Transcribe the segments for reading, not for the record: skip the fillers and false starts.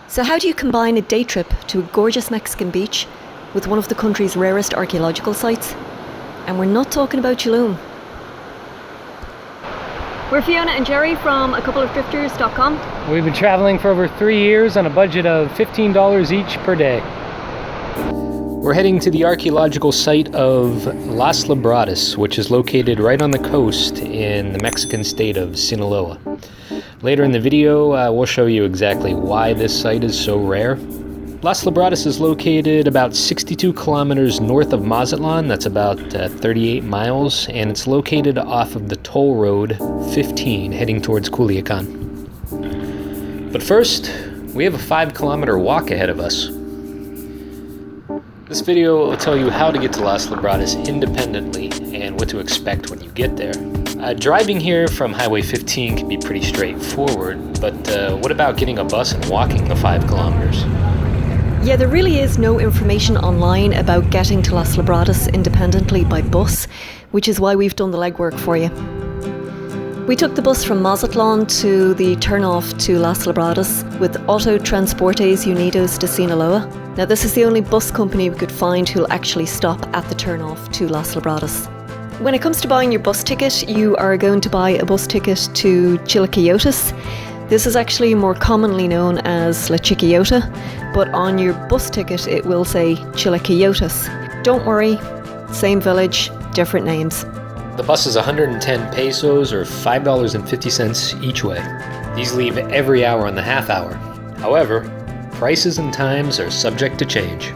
So how do you combine a day trip to a gorgeous Mexican beach with one of the country's rarest archaeological sites? And we're not talking about Tulum. We're Fiona and Jerry from a couple of drifters.com. We've been traveling for over 3 years on a budget of $15 each per day. We're heading to the archaeological site of Las Labradas, which is located right on the coast in the Mexican state of Sinaloa. Later in the video, we'll show you exactly why this site is so rare. Las Labradas is located about 62 kilometers north of Mazatlán, that's about 38 miles, and it's located off of the toll road 15 heading towards Culiacan. But first, we have a 5-kilometer walk ahead of us. This video will tell you how to get to Las Labradas independently and what to expect when you get there. Driving here from Highway 15 can be pretty straightforward, but what about getting a bus and walking the 5 kilometers? Yeah, there really is no information online about getting to Las Labradas independently by bus, which is why we've done the legwork for you. We took the bus from Mazatlán to the turnoff to Las Labradas with Auto Transportes Unidos de Sinaloa. Now, this is the only bus company we could find who'll actually stop at the turnoff to Las Labradas. When it comes to buying your bus ticket, you are going to buy a bus ticket to Chilaquiyotes. This is actually more commonly known as La Chiquillota, but on your bus ticket it will say Chilaquiyotes. Don't worry, same village, different names. The bus is 110 pesos or $5.50 each way. These leave every hour on the half hour. However, prices and times are subject to change.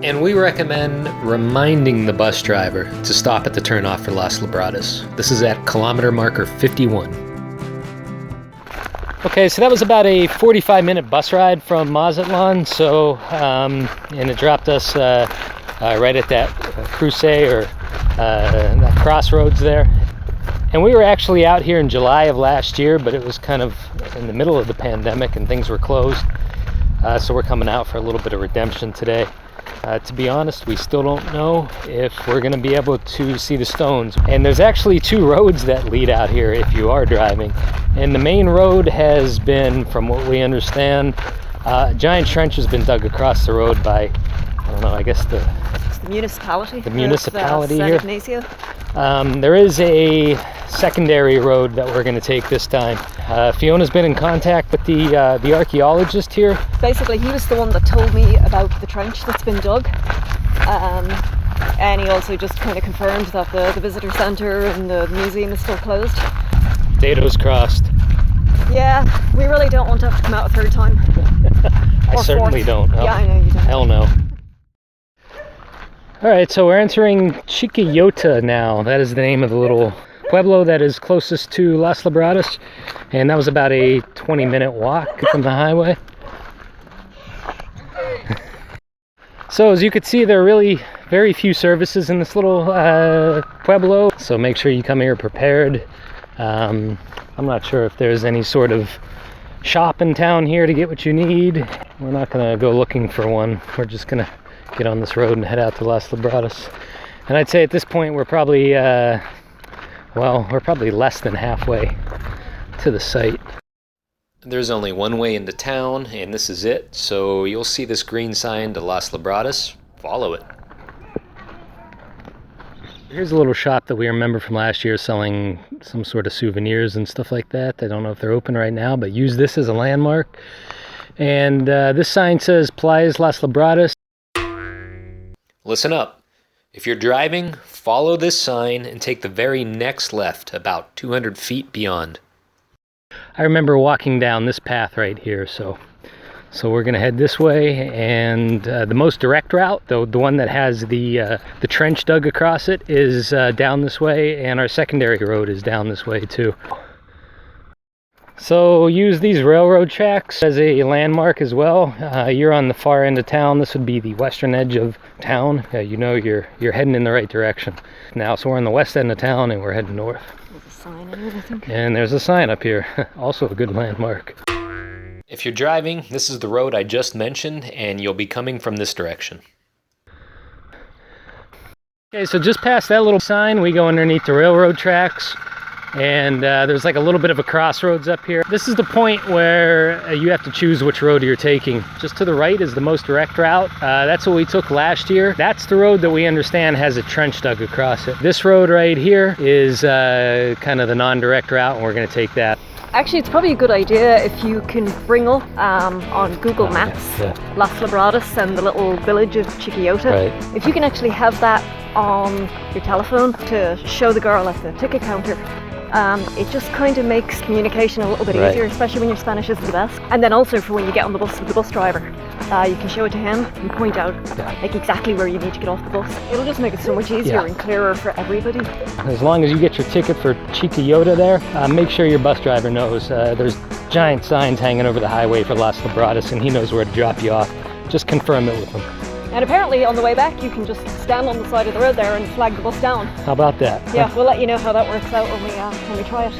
And we recommend reminding the bus driver to stop at the turnoff for Las Labradas. This is at kilometer marker 51. Okay, so that was about a 45-minute bus ride from Mazatlán. And it dropped us right at that cruce or that crossroads there. And we were actually out here in July of last year, but it was kind of in the middle of the pandemic and things were closed. So we're coming out for a little bit of redemption today. To be honest, we still don't know if we're going to be able to see the stones. And there's actually 2 roads that lead out here if you are driving. And the main road has been, from what we understand, a giant trench has been dug across the road by, I don't know, I guess the municipality. The municipality of, here. Ignacio. There is a secondary road that we're going to take this time. Fiona's been in contact with the archaeologist here. Basically, he was the one that told me about the trench that's been dug. And he also just kind of confirmed that the visitor centre and the museum is still closed. Potatoes crossed. Yeah, we really don't want to have to come out a third time. I certainly don't. Yeah, I know you don't. Hell no. Alright, so we're entering Chiquillota now. That is the name of the little pueblo that is closest to Las Labradas. And that was about a 20-minute walk from the highway. So as you can see, there are really very few services in this little pueblo. So make sure you come here prepared. I'm not sure if there's any sort of shop in town here to get what you need. We're not going to go looking for one. We're just going to get on this road and head out to Las Labradas. And I'd say at this point we're probably we're probably less than halfway to the site. There's only one way into town, and this is it. So you'll see this green sign to Las Labradas. Follow it. Here's a little shop that we remember from last year selling some sort of souvenirs and stuff like that. I don't know if they're open right now, but use this as a landmark. And this sign says Playas Las Labradas. Listen up. If you're driving, follow this sign and take the very next left, about 200 feet beyond. I remember walking down this path right here, so we're going to head this way, and the most direct route, the one that has the trench dug across it, is down this way, and our secondary road is down this way too. So use these railroad tracks as a landmark as well. You're on the far end of town. This would be the western edge of town. You know you're heading in the right direction now. So we're on the west end of town and we're heading north. There's a sign in it, I think. And there's a sign up here. Also a good landmark. If you're driving, this is the road I just mentioned, and you'll be coming from this direction. Okay, so just past that little sign, we go underneath the railroad tracks. And there's like a little bit of a crossroads up here. This is the point where you have to choose which road you're taking. Just to the right is the most direct route. That's what we took last year. That's the road that we understand has a trench dug across it. This road right here is kind of the non-direct route, and we're going to take that. Actually, it's probably a good idea if you can bring up on Google Maps Las Labradas and the little village of Chiquillota. Right. If you can actually have that on your telephone to show the girl at the ticket counter, it just kind of makes communication a little bit easier, especially when your Spanish isn't the best. And then also for when you get on the bus with the bus driver, you can show it to him and point out like exactly where you need to get off the bus. It'll just make it so much easier and clearer for everybody. As long as you get your ticket for Chiquillota there, make sure your bus driver knows. There's giant signs hanging over the highway for Las Labradas, and he knows where to drop you off. Just confirm it with him. And apparently on the way back you can just stand on the side of the road there and flag the bus down. How about that? Yeah, we'll let you know how that works out when we try it.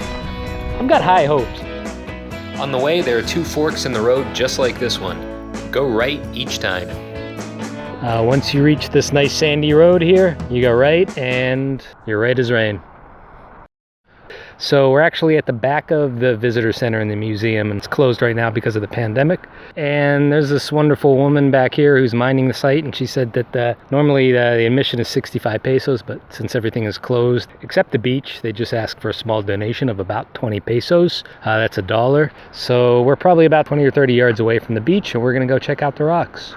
I've got high hopes. On the way, there are 2 forks in the road just like this one. Go right each time. Once you reach this nice sandy road here, you go right, and you're right as rain. So we're actually at the back of the visitor center in the museum, and it's closed right now because of the pandemic. And there's this wonderful woman back here who's minding the site, and she said that normally the admission is 65 pesos, but since everything is closed except the beach, they just ask for a small donation of about 20 pesos. That's $1. So we're probably about 20 or 30 yards away from the beach, and we're gonna go check out the rocks.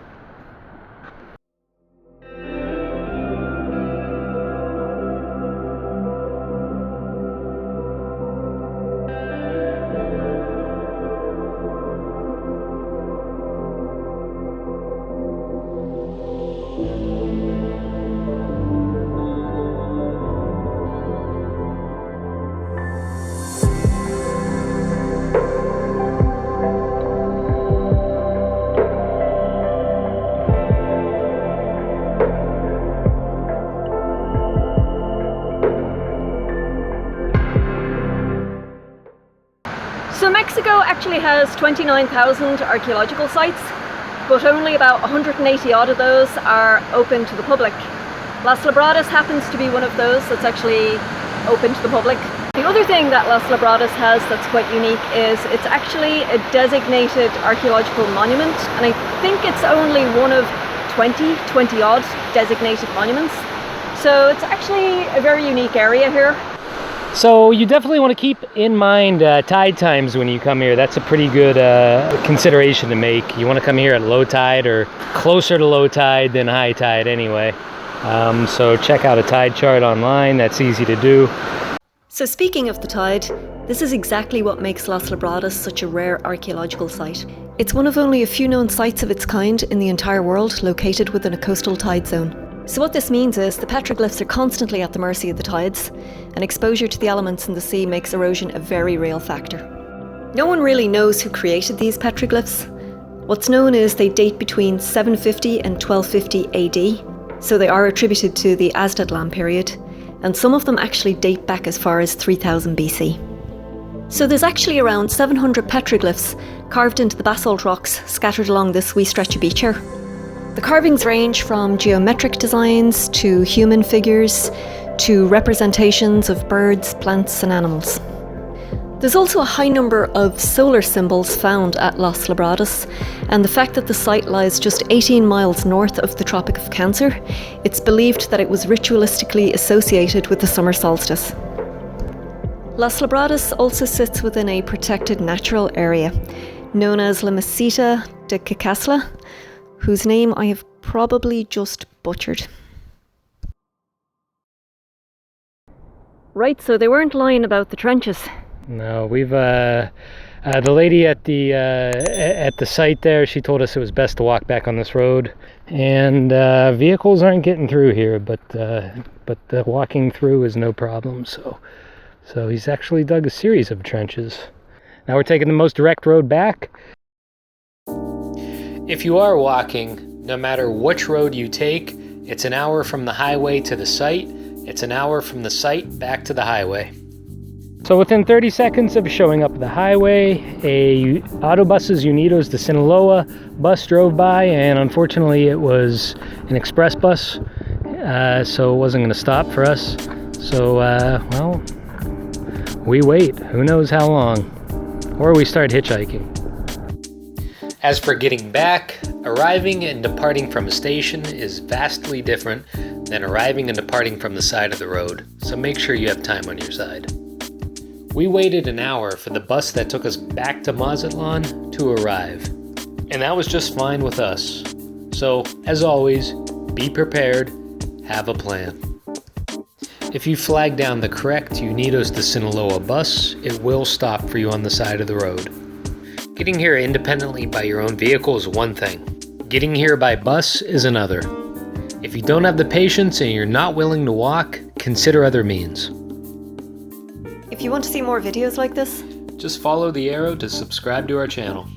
So Mexico actually has 29,000 archaeological sites, but only about 180 odd of those are open to the public. Las Labradas happens to be one of those that's actually open to the public. The other thing that Las Labradas has that's quite unique is it's actually a designated archaeological monument, and I think it's only one of 20 odd designated monuments. So it's actually a very unique area here. So you definitely want to keep in mind tide times when you come here. That's a pretty good consideration to make. You want to come here at low tide or closer to low tide than high tide anyway. So check out a tide chart online. That's easy to do. So speaking of the tide, this is exactly what makes Las Labradas such a rare archaeological site. It's one of only a few known sites of its kind in the entire world located within a coastal tide zone. So what this means is the petroglyphs are constantly at the mercy of the tides, and exposure to the elements in the sea makes erosion a very real factor. No one really knows who created these petroglyphs. What's known is they date between 750 and 1250 AD, so they are attributed to the Mazatlán period, and some of them actually date back as far as 3000 BC. So there's actually around 700 petroglyphs carved into the basalt rocks scattered along this wee stretch of beach here. The carvings range from geometric designs to human figures to representations of birds, plants and animals. There's also a high number of solar symbols found at Las Labradas, and the fact that the site lies just 18 miles north of the Tropic of Cancer, it's believed that it was ritualistically associated with the summer solstice. Las Labradas also sits within a protected natural area known as La Meseta de Cacasla, whose name I have probably just butchered. Right, so they weren't lying about the trenches. No, we've the lady at the site there, she told us it was best to walk back on this road, and vehicles aren't getting through here, but the walking through is no problem. So he's actually dug a series of trenches. Now we're taking the most direct road back. If you are walking, no matter which road you take, it's an hour from the highway to the site. It's an hour from the site back to the highway. So within 30 seconds of showing up at the highway, a Autobuses Unidos de Sinaloa bus drove by, and unfortunately it was an express bus, so it wasn't going to stop for us. So, well, we wait, who knows how long, or we start hitchhiking. As for getting back, arriving and departing from a station is vastly different than arriving and departing from the side of the road, so make sure you have time on your side. We waited an hour for the bus that took us back to Mazatlán to arrive, and that was just fine with us. So, as always, be prepared, have a plan. If you flag down the correct Unidos to Sinaloa bus, it will stop for you on the side of the road. Getting here independently by your own vehicle is one thing. Getting here by bus is another. If you don't have the patience and you're not willing to walk, consider other means. If you want to see more videos like this, just follow the arrow to subscribe to our channel.